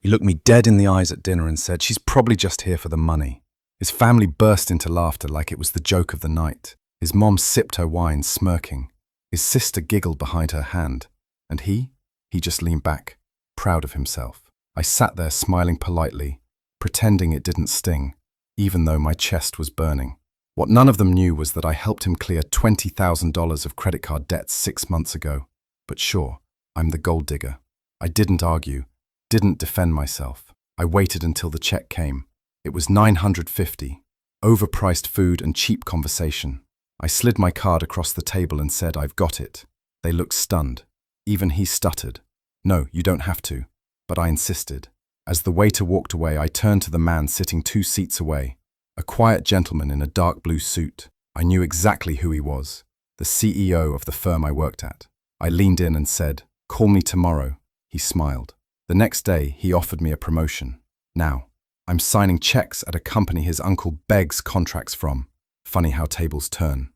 He looked me dead in the eyes at dinner and said, "She's probably just here for the money." His family burst into laughter like it was the joke of the night. His mom sipped her wine, smirking. His sister giggled behind her hand. And he just leaned back, proud of himself. I sat there smiling politely, pretending it didn't sting, even though my chest was burning. What none of them knew was that I helped him clear $20,000 of credit card debts 6 months ago. But sure, I'm the gold digger. I didn't argue, didn't defend myself. I waited until the check came. It was $950, overpriced food and cheap conversation. I slid my card across the table and said, "I've got it." They looked stunned. Even he stuttered. "No, you don't have to." But I insisted. As the waiter walked away, I turned to the man sitting 2 seats away, a quiet gentleman in a dark blue suit. I knew exactly who he was, the CEO of the firm I worked at. I leaned in and said, "Call me tomorrow." He smiled. The next day, he offered me a promotion. Now, I'm signing checks at a company his uncle begs contracts from. Funny how tables turn.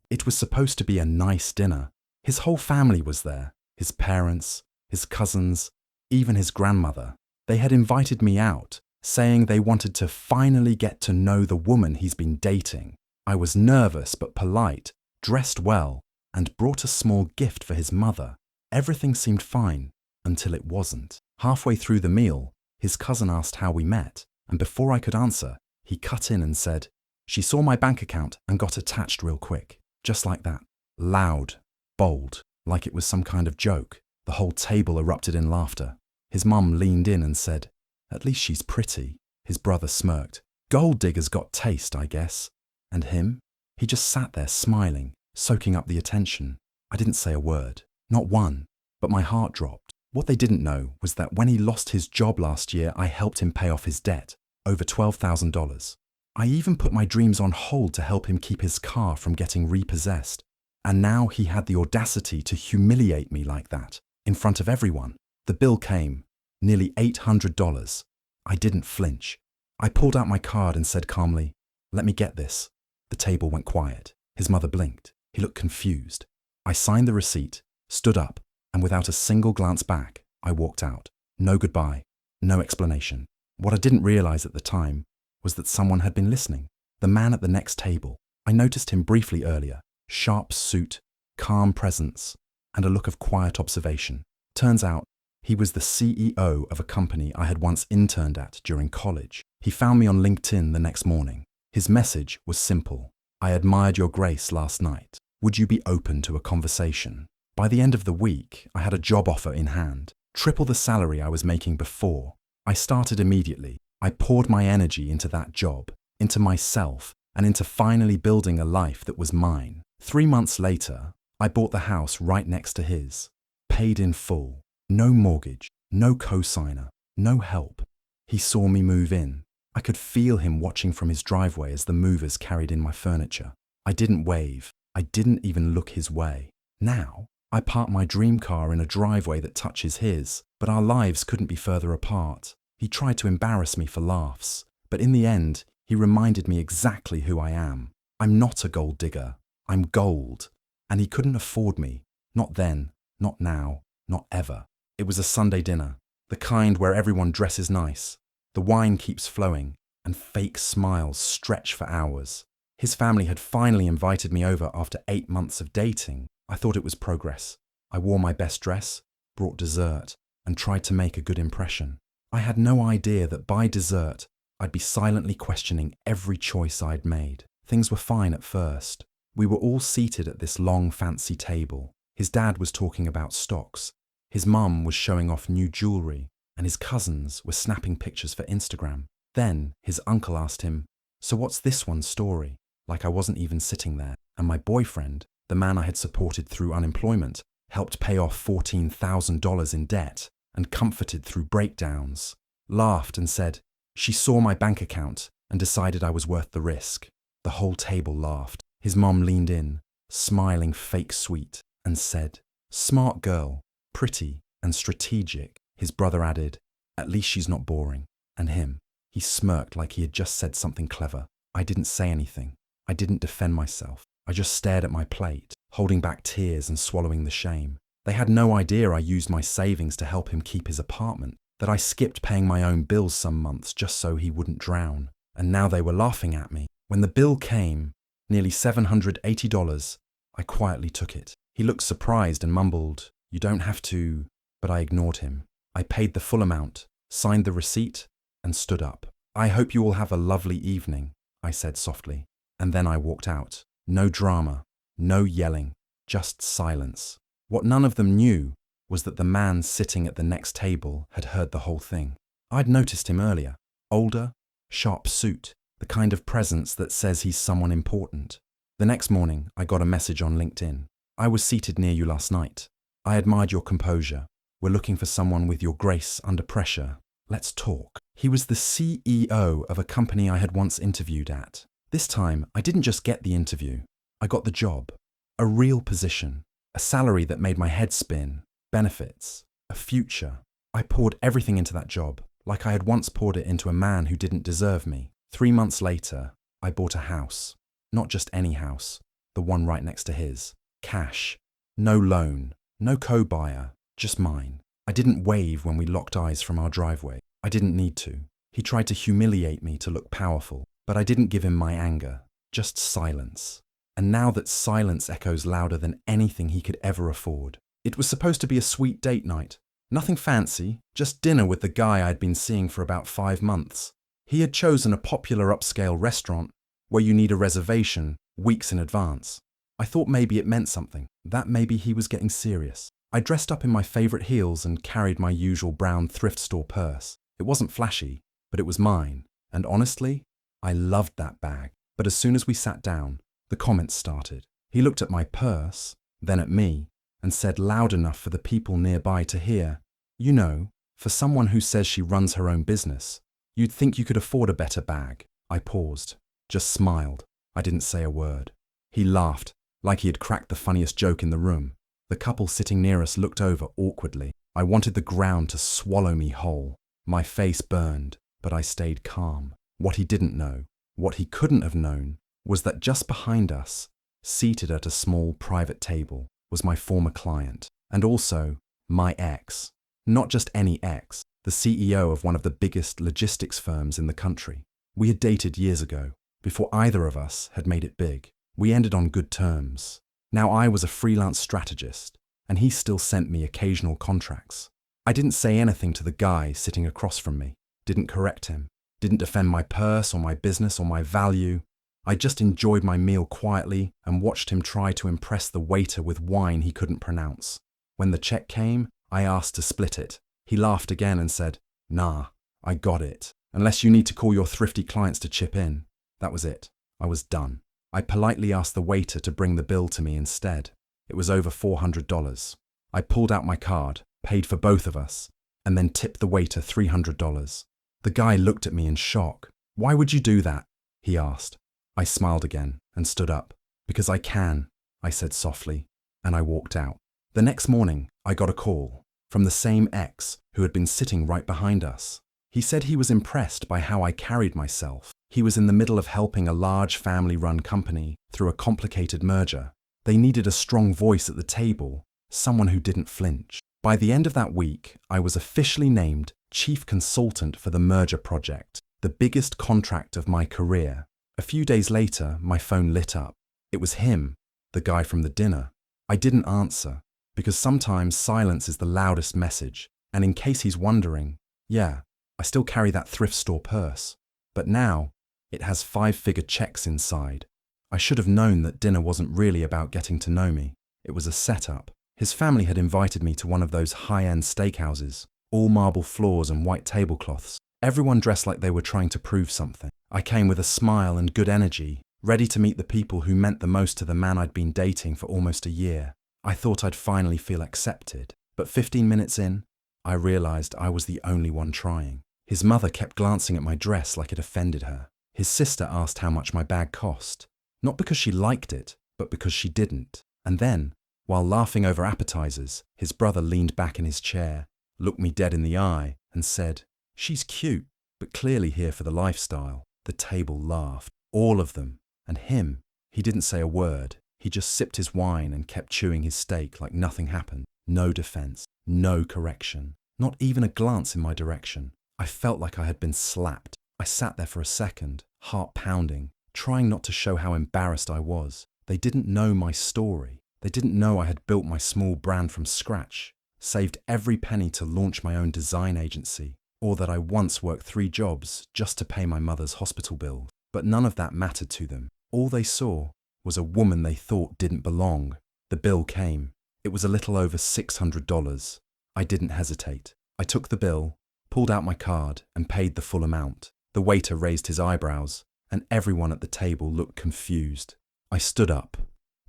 It was supposed to be a nice dinner. His whole family was there. His parents, his cousins, even his grandmother. They had invited me out, saying they wanted to finally get to know the woman he's been dating. I was nervous but polite, dressed well, and brought a small gift for his mother. Everything seemed fine until it wasn't. Halfway through the meal, his cousin asked how we met, and before I could answer, he cut in and said, "She saw my bank account and got attached real quick." Just like that. Loud, bold, like it was some kind of joke. The whole table erupted in laughter. His mum leaned in and said, "At least she's pretty." His brother smirked. "Gold digger's got taste, I guess." And him? He just sat there smiling, soaking up the attention. I didn't say a word. Not one. But my heart dropped. What they didn't know was that when he lost his job last year, I helped him pay off his debt, over $12,000. I even put my dreams on hold to help him keep his car from getting repossessed. And now he had the audacity to humiliate me like that, in front of everyone. The bill came, nearly $800. I didn't flinch. I pulled out my card and said calmly, "Let me get this." The table went quiet. His mother blinked. He looked confused. I signed the receipt, stood up, and without a single glance back, I walked out. No goodbye, no explanation. What I didn't realize at the time was that someone had been listening. The man at the next table. I noticed him briefly earlier. Sharp suit, calm presence, and a look of quiet observation. Turns out, he was the CEO of a company I had once interned at during college. He found me on LinkedIn the next morning. His message was simple. "I admired your grace last night. Would you be open to a conversation?" By the end of the week, I had a job offer in hand, triple the salary I was making before. I started immediately. I poured my energy into that job, into myself, and into finally building a life that was mine. 3 months later, I bought the house right next to his. Paid in full. No mortgage, no cosigner, no help. He saw me move in. I could feel him watching from his driveway as the movers carried in my furniture. I didn't wave. I didn't even look his way. Now, I park my dream car in a driveway that touches his, but our lives couldn't be further apart. He tried to embarrass me for laughs, but in the end, he reminded me exactly who I am. I'm not a gold digger. I'm gold. And he couldn't afford me. Not then, not now, not ever. It was a Sunday dinner, the kind where everyone dresses nice. The wine keeps flowing, and fake smiles stretch for hours. His family had finally invited me over after 8 months of dating. I thought it was progress. I wore my best dress, brought dessert, and tried to make a good impression. I had no idea that by dessert, I'd be silently questioning every choice I'd made. Things were fine at first. We were all seated at this long, fancy table. His dad was talking about stocks. His mum was showing off new jewelry, and his cousins were snapping pictures for Instagram. Then his uncle asked him, "So what's this one's story?" Like I wasn't even sitting there. And my boyfriend, the man I had supported through unemployment, helped pay off $14,000 in debt, and comforted through breakdowns, laughed and said, "She saw my bank account and decided I was worth the risk." The whole table laughed. His mom leaned in, smiling fake sweet, and said, "Smart girl, pretty and strategic." His brother added, "At least she's not boring." And him, he smirked like he had just said something clever. I didn't say anything. I didn't defend myself. I just stared at my plate, holding back tears and swallowing the shame. They had no idea I used my savings to help him keep his apartment. that I skipped paying my own bills some months just so he wouldn't drown. And now they were laughing at me. When the bill came, nearly $780, I quietly took it. He looked surprised and mumbled, "You don't have to," but I ignored him. I paid the full amount, signed the receipt, and stood up. "I hope you all have a lovely evening," I said softly. And then I walked out. No drama, no yelling, just silence. What none of them knew was that the man sitting at the next table had heard the whole thing. I'd noticed him earlier. Older, sharp suit, the kind of presence that says he's someone important. The next morning, I got a message on LinkedIn. "I was seated near you last night. I admired your composure. We're looking for someone with your grace under pressure. Let's talk." He was the CEO of a company I had once interviewed at. This time, I didn't just get the interview. I got the job. A real position. A salary that made my head spin. Benefits. A future. I poured everything into that job, like I had once poured it into a man who didn't deserve me. 3 months later, I bought a house. Not just any house, the one right next to his. Cash. No loan. No co-buyer. Just mine. I didn't wave when we locked eyes from our driveway. I didn't need to. He tried to humiliate me to look powerful, but I didn't give him my anger. Just silence. And now that silence echoes louder than anything he could ever afford. It was supposed to be a sweet date night. Nothing fancy, just dinner with the guy I'd been seeing for about 5 months. He had chosen a popular upscale restaurant where you need a reservation weeks in advance. I thought maybe it meant something, that maybe he was getting serious. I dressed up in my favourite heels and carried my usual brown thrift store purse. It wasn't flashy, but it was mine. And honestly, I loved that bag. But as soon as we sat down, the comments started. He looked at my purse, then at me, and said loud enough for the people nearby to hear, "You know, for someone who says she runs her own business, you'd think you could afford a better bag." I paused, just smiled. I didn't say a word. He laughed, like he had cracked the funniest joke in the room. The couple sitting near us looked over awkwardly. I wanted the ground to swallow me whole. My face burned, but I stayed calm. What he didn't know, what he couldn't have known, was that just behind us, seated at a small private table, was my former client, and also my ex. Not just any ex, the CEO of one of the biggest logistics firms in the country. We had dated years ago, before either of us had made it big. We ended on good terms. Now I was a freelance strategist, and he still sent me occasional contracts. I didn't say anything to the guy sitting across from me, didn't correct him, didn't defend my purse or my business or my value. I just enjoyed my meal quietly and watched him try to impress the waiter with wine he couldn't pronounce. When the check came, I asked to split it. He laughed again and said, "Nah, I got it. Unless you need to call your thrifty clients to chip in." That was it. I was done. I politely asked the waiter to bring the bill to me instead. It was over $400. I pulled out my card, paid for both of us, and then tipped the waiter $300. The guy looked at me in shock. "Why would you do that?" he asked. I smiled again and stood up. "Because I can," I said softly, and I walked out. The next morning, I got a call from the same ex who had been sitting right behind us. He said he was impressed by how I carried myself. He was in the middle of helping a large family-run company through a complicated merger. They needed a strong voice at the table, someone who didn't flinch. By the end of that week, I was officially named chief consultant for the merger project, the biggest contract of my career. A few days later, my phone lit up. It was him, the guy from the dinner. I didn't answer, because sometimes silence is the loudest message. And in case he's wondering, yeah, I still carry that thrift store purse. But now, it has 5-figure checks inside. I should have known that dinner wasn't really about getting to know me. It was a setup. His family had invited me to one of those high-end steakhouses, all marble floors and white tablecloths. Everyone dressed like they were trying to prove something. I came with a smile and good energy, ready to meet the people who meant the most to the man I'd been dating for almost a year. I thought I'd finally feel accepted, but 15 minutes in, I realized I was the only one trying. His mother kept glancing at my dress like it offended her. His sister asked how much my bag cost, not because she liked it, but because she didn't. And then, while laughing over appetizers, his brother leaned back in his chair, looked me dead in the eye, and said, "She's cute, but clearly here for the lifestyle." The table laughed, all of them, and him. He didn't say a word. He just sipped his wine and kept chewing his steak like nothing happened. No defense, no correction. Not even a glance in my direction. I felt like I had been slapped. I sat there for a second, heart pounding, trying not to show how embarrassed I was. They didn't know my story. They didn't know I had built my small brand from scratch, saved every penny to launch my own design agency, or that I once worked 3 jobs just to pay my mother's hospital bill. But none of that mattered to them. All they saw was a woman they thought didn't belong. The bill came. It was a little over $600. I didn't hesitate. I took the bill, pulled out my card, and paid the full amount. The waiter raised his eyebrows, and everyone at the table looked confused. I stood up,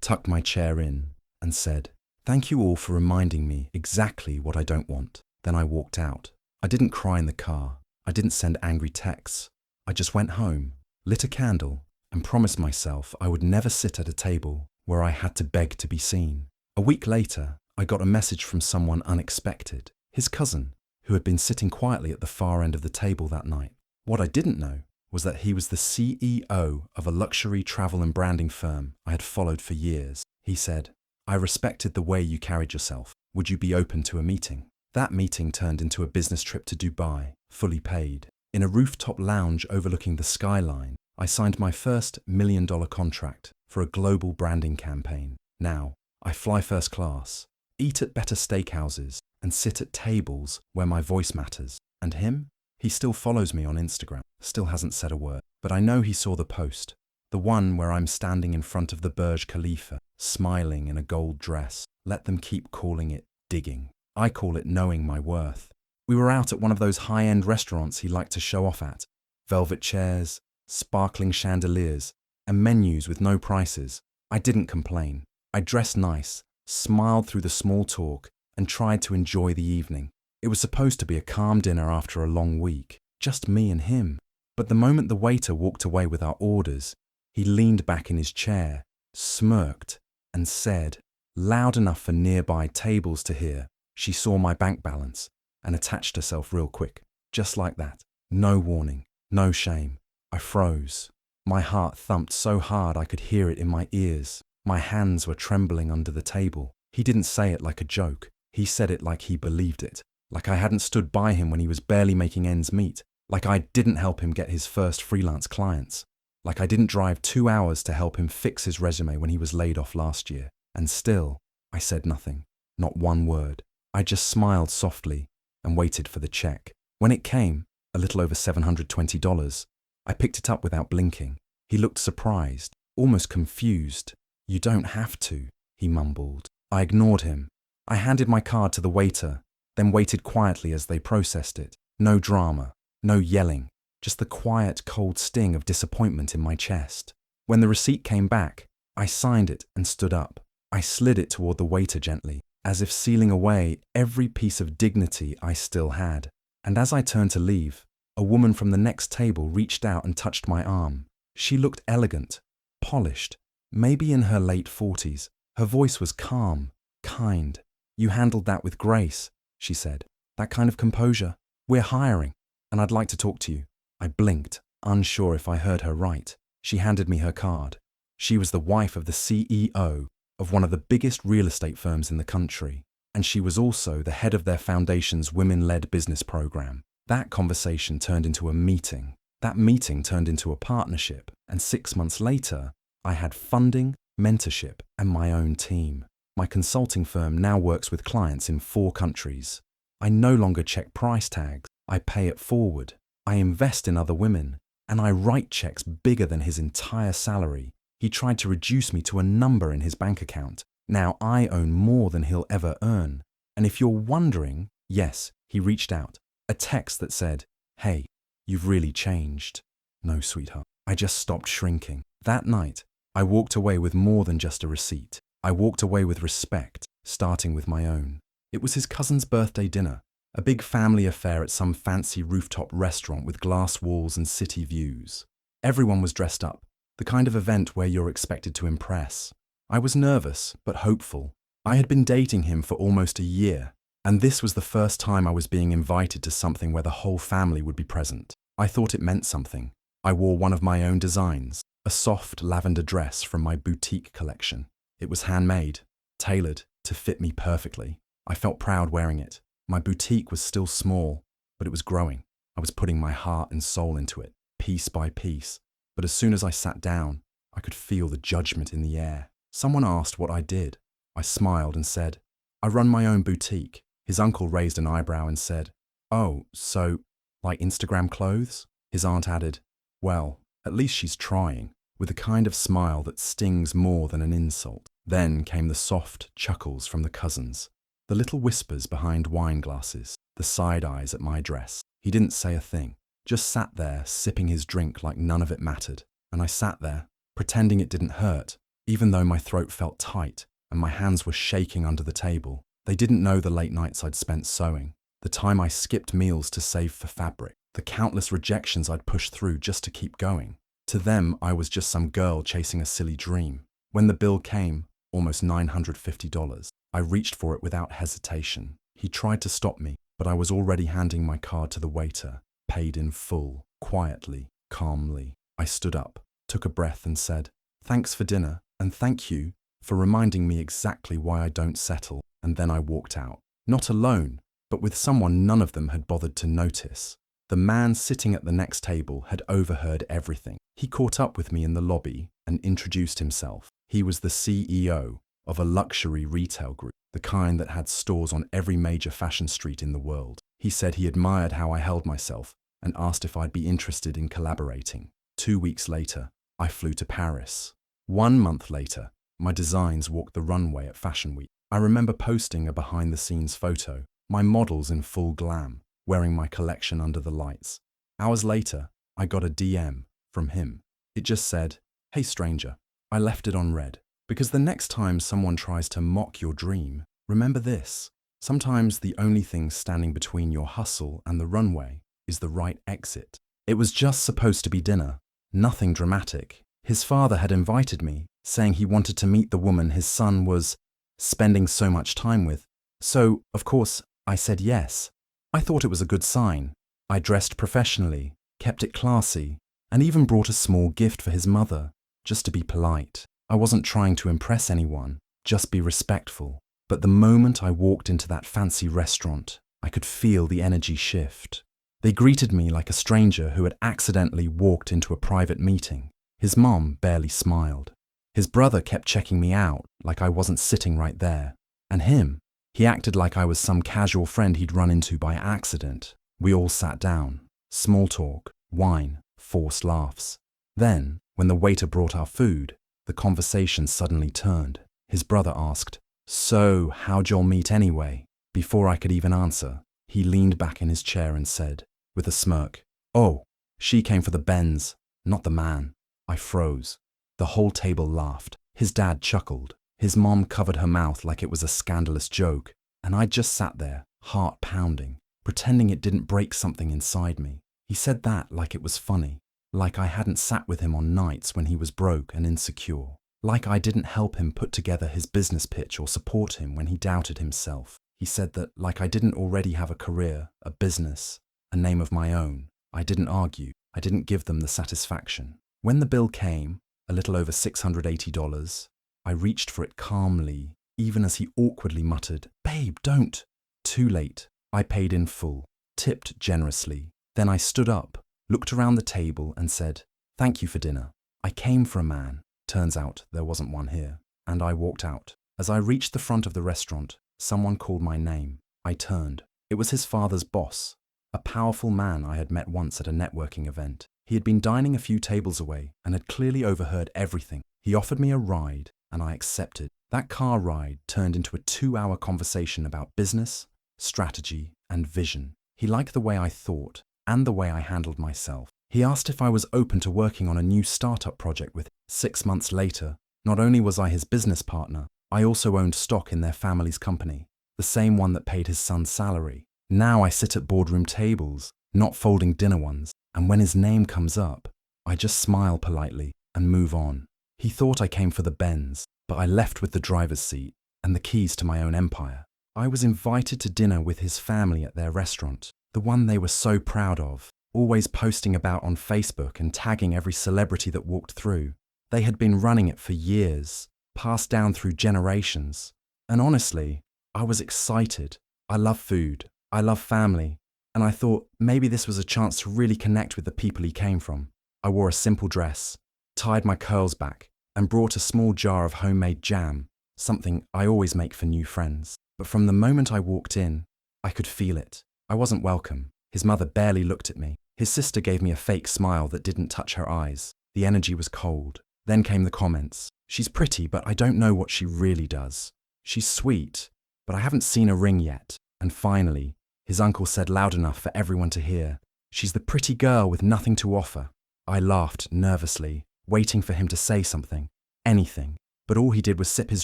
tucked my chair in, and said, "Thank you all for reminding me exactly what I don't want." Then I walked out. I didn't cry in the car. I didn't send angry texts. I just went home, lit a candle, and promised myself I would never sit at a table where I had to beg to be seen. A week later, I got a message from someone unexpected, his cousin, who had been sitting quietly at the far end of the table that night. What I didn't know was that he was the CEO of a luxury travel and branding firm I had followed for years. He said, "I respected the way you carried yourself. Would you be open to a meeting?" That meeting turned into a business trip to Dubai, fully paid. In a rooftop lounge overlooking the skyline, I signed my first $1 million contract for a global branding campaign. Now, I fly first class, eat at better steakhouses, and sit at tables where my voice matters. And him? He still follows me on Instagram, still hasn't said a word. But I know he saw the post, the one where I'm standing in front of the Burj Khalifa, smiling in a gold dress. Let them keep calling it digging. I call it knowing my worth. We were out at one of those high-end restaurants he liked to show off at. Velvet chairs, sparkling chandeliers, and menus with no prices. I didn't complain. I dressed nice, smiled through the small talk, and tried to enjoy the evening. It was supposed to be a calm dinner after a long week, just me and him. But the moment the waiter walked away with our orders, he leaned back in his chair, smirked, and said, loud enough for nearby tables to hear, "She saw my bank balance," and attached herself real quick. Just like that. No warning, no shame. I froze. My heart thumped so hard I could hear it in my ears. My hands were trembling under the table. He didn't say it like a joke. He said it like he believed it. Like I hadn't stood by him when he was barely making ends meet. Like I didn't help him get his first freelance clients. Like I didn't drive 2 hours to help him fix his resume when he was laid off last year. And still, I said nothing. Not one word. I just smiled softly and waited for the check. When it came, a little over $720, I picked it up without blinking. He looked surprised, almost confused. "You don't have to," he mumbled. I ignored him. I handed my card to the waiter, then waited quietly as they processed it. No drama, no yelling, just the quiet, cold sting of disappointment in my chest. When the receipt came back, I signed it and stood up. I slid it toward the waiter gently, as if sealing away every piece of dignity I still had. And as I turned to leave, a woman from the next table reached out and touched my arm. She looked elegant, polished, maybe in her late 40s. Her voice was calm, kind. "You handled that with grace," she said. "That kind of composure. We're hiring, and I'd like to talk to you." I blinked, unsure if I heard her right. She handed me her card. She was the wife of the CEO of one of the biggest real estate firms in the country, and she was also the head of their foundation's women-led business program. That conversation turned into a meeting. That meeting turned into a partnership, and 6 months later, I had funding, mentorship, and my own team. My consulting firm now works with clients in 4 countries. I no longer check price tags. I pay it forward. I invest in other women, and I write checks bigger than his entire salary. He tried to reduce me to a number in his bank account. Now I own more than he'll ever earn. And if you're wondering, yes, he reached out. A text that said, "Hey, you've really changed." No, sweetheart. I just stopped shrinking. That night, I walked away with more than just a receipt. I walked away with respect, starting with my own. It was his cousin's birthday dinner, a big family affair at some fancy rooftop restaurant with glass walls and city views. Everyone was dressed up, the kind of event where you're expected to impress. I was nervous, but hopeful. I had been dating him for almost a year, and this was the first time I was being invited to something where the whole family would be present. I thought it meant something. I wore one of my own designs, a soft lavender dress from my boutique collection. It was handmade, tailored to fit me perfectly. I felt proud wearing it. My boutique was still small, but it was growing. I was putting my heart and soul into it, piece by piece. But as soon as I sat down, I could feel the judgment in the air. Someone asked what I did. I smiled and said, I run my own boutique. His uncle raised an eyebrow and said, Oh, so, like Instagram clothes? His aunt added, Well, at least she's trying, with a kind of smile that stings more than an insult. Then came the soft chuckles from the cousins, the little whispers behind wine glasses, the side eyes at my dress. He didn't say a thing, just sat there sipping his drink like none of it mattered. And I sat there, pretending it didn't hurt, even though my throat felt tight and my hands were shaking under the table. They didn't know the late nights I'd spent sewing, the time I skipped meals to save for fabric, the countless rejections I'd pushed through just to keep going. To them, I was just some girl chasing a silly dream. When the bill came, almost $950, I reached for it without hesitation. He tried to stop me, but I was already handing my card to the waiter, paid in full, quietly, calmly. I stood up, took a breath and said, Thanks for dinner, and thank you for reminding me exactly why I don't settle. And then I walked out. Not alone, but with someone none of them had bothered to notice. The man sitting at the next table had overheard everything. He caught up with me in the lobby and introduced himself. He was the CEO of a luxury retail group, the kind that had stores on every major fashion street in the world. He said he admired how I held myself and asked if I'd be interested in collaborating. 2 weeks later, I flew to Paris. 1 month later, my designs walked the runway at Fashion Week. I remember posting a behind-the-scenes photo, my models in full glam, wearing my collection under the lights. Hours later, I got a DM from him. It just said, Hey stranger. I left it on red, because the next time someone tries to mock your dream, remember this. Sometimes the only thing standing between your hustle and the runway is the right exit. It was just supposed to be dinner, nothing dramatic. His father had invited me, saying he wanted to meet the woman his son was spending so much time with. So, of course, I said yes. I thought it was a good sign. I dressed professionally, kept it classy, and even brought a small gift for his mother, just to be polite. I wasn't trying to impress anyone, just be respectful. But the moment I walked into that fancy restaurant, I could feel the energy shift. They greeted me like a stranger who had accidentally walked into a private meeting. His mom barely smiled. His brother kept checking me out like I wasn't sitting right there. And him, he acted like I was some casual friend he'd run into by accident. We all sat down. Small talk, wine, forced laughs. Then, when the waiter brought our food, the conversation suddenly turned. His brother asked, So, how'd y'all meet anyway? Before I could even answer, he leaned back in his chair and said, with a smirk, Oh, she came for the Benz, not the man. I froze. The whole table laughed. His dad chuckled. His mom covered her mouth like it was a scandalous joke. And I just sat there, heart pounding, pretending it didn't break something inside me. He said that like it was funny, like I hadn't sat with him on nights when he was broke and insecure, like I didn't help him put together his business pitch or support him when he doubted himself. He said that like I didn't already have a career, a business, a name of my own. I didn't argue. I didn't give them the satisfaction. When the bill came, a little over $680, I reached for it calmly, even as he awkwardly muttered, Babe, don't. Too late. I paid in full, tipped generously. Then I stood up, looked around the table and said, Thank you for dinner. I came for a man. Turns out there wasn't one here. And I walked out. As I reached the front of the restaurant, someone called my name. I turned. It was his father's boss, a powerful man I had met once at a networking event. He had been dining a few tables away and had clearly overheard everything. He offered me a ride, and I accepted. That car ride turned into a 2-hour conversation about business, strategy, and vision. He liked the way I thought and the way I handled myself. He asked if I was open to working on a new startup project with him. 6 months later, not only was I his business partner, I also owned stock in their family's company, the same one that paid his son's salary. Now I sit at boardroom tables, not folding dinner ones, and when his name comes up, I just smile politely and move on. He thought I came for the Benz, but I left with the driver's seat and the keys to my own empire. I was invited to dinner with his family at their restaurant, the one they were so proud of, always posting about on Facebook and tagging every celebrity that walked through. They had been running it for years, passed down through generations. And honestly, I was excited. I love food. I love family, and I thought maybe this was a chance to really connect with the people he came from. I wore a simple dress, tied my curls back, and brought a small jar of homemade jam, something I always make for new friends. But from the moment I walked in, I could feel it. I wasn't welcome. His mother barely looked at me. His sister gave me a fake smile that didn't touch her eyes. The energy was cold. Then came the comments. She's pretty, but I don't know what she really does. She's sweet, but I haven't seen a ring yet. And finally, his uncle said loud enough for everyone to hear, she's the pretty girl with nothing to offer. I laughed nervously, waiting for him to say something, anything. But all he did was sip his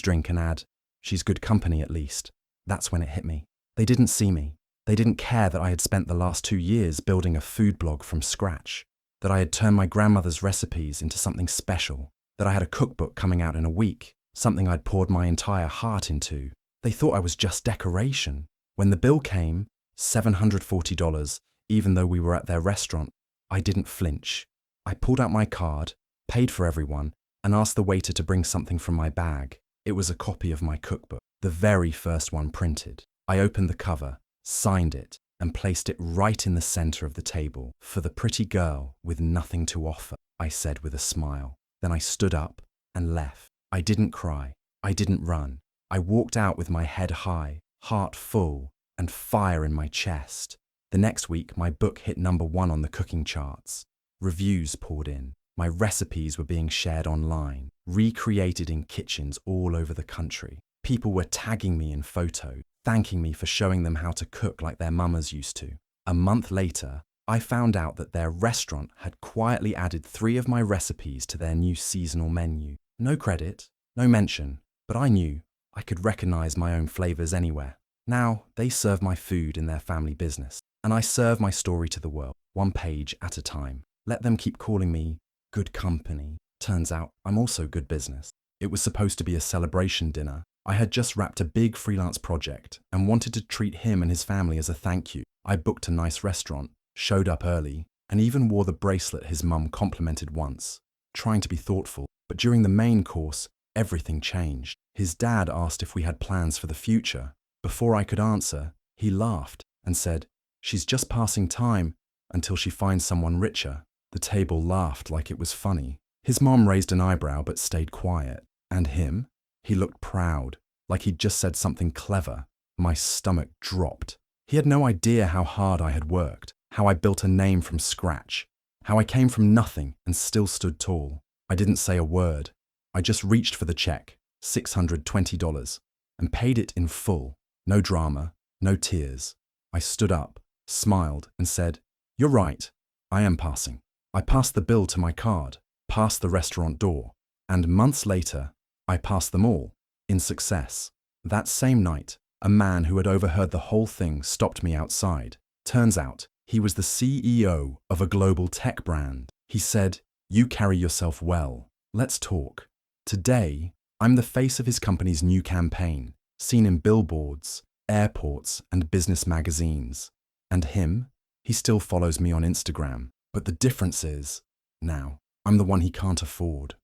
drink and add, she's good company at least. That's when it hit me. They didn't see me. They didn't care that I had spent the last 2 years building a food blog from scratch, that I had turned my grandmother's recipes into something special, that I had a cookbook coming out in a week, something I'd poured my entire heart into. They thought I was just decoration. When the bill came, $740, even though we were at their restaurant, I didn't flinch. I pulled out my card, paid for everyone, and asked the waiter to bring something from my bag. It was a copy of my cookbook, the very first one printed. I opened the cover, signed it, and placed it right in the center of the table. For the pretty girl with nothing to offer, I said with a smile. Then I stood up and left. I didn't cry. I didn't run. I walked out with my head high, heart full, and fire in my chest. The next week, my book hit #1 on the cooking charts. Reviews poured in. My recipes were being shared online, recreated in kitchens all over the country. People were tagging me in photos, thanking me for showing them how to cook like their mamas used to. A month later, I found out that their restaurant had quietly added 3 of my recipes to their new seasonal menu. No credit, no mention, but I knew I could recognize my own flavors anywhere. Now, they serve my food in their family business, and I serve my story to the world, 1 page at a time. Let them keep calling me good company. Turns out I'm also good business. It was supposed to be a celebration dinner. I had just wrapped a big freelance project and wanted to treat him and his family as a thank you. I booked a nice restaurant, showed up early, and even wore the bracelet his mum complimented once, trying to be thoughtful. But during the main course, everything changed. His dad asked if we had plans for the future. Before I could answer, he laughed and said, she's just passing time until she finds someone richer. The table laughed like it was funny. His mom raised an eyebrow but stayed quiet. And him? He looked proud, like he'd just said something clever. My stomach dropped. He had no idea how hard I had worked, how I built a name from scratch, how I came from nothing and still stood tall. I didn't say a word. I just reached for the check, $620, and paid it in full. No drama, no tears. I stood up, smiled, and said, you're right, I am passing. I passed the bill to my card, past the restaurant door, and months later, I passed them all, in success. That same night, a man who had overheard the whole thing stopped me outside. Turns out, he was the CEO of a global tech brand. He said, you carry yourself well. Let's talk. Today, I'm the face of his company's new campaign, seen in billboards, airports, and business magazines. And him? He still follows me on Instagram. But the difference is, now, I'm the one he can't afford.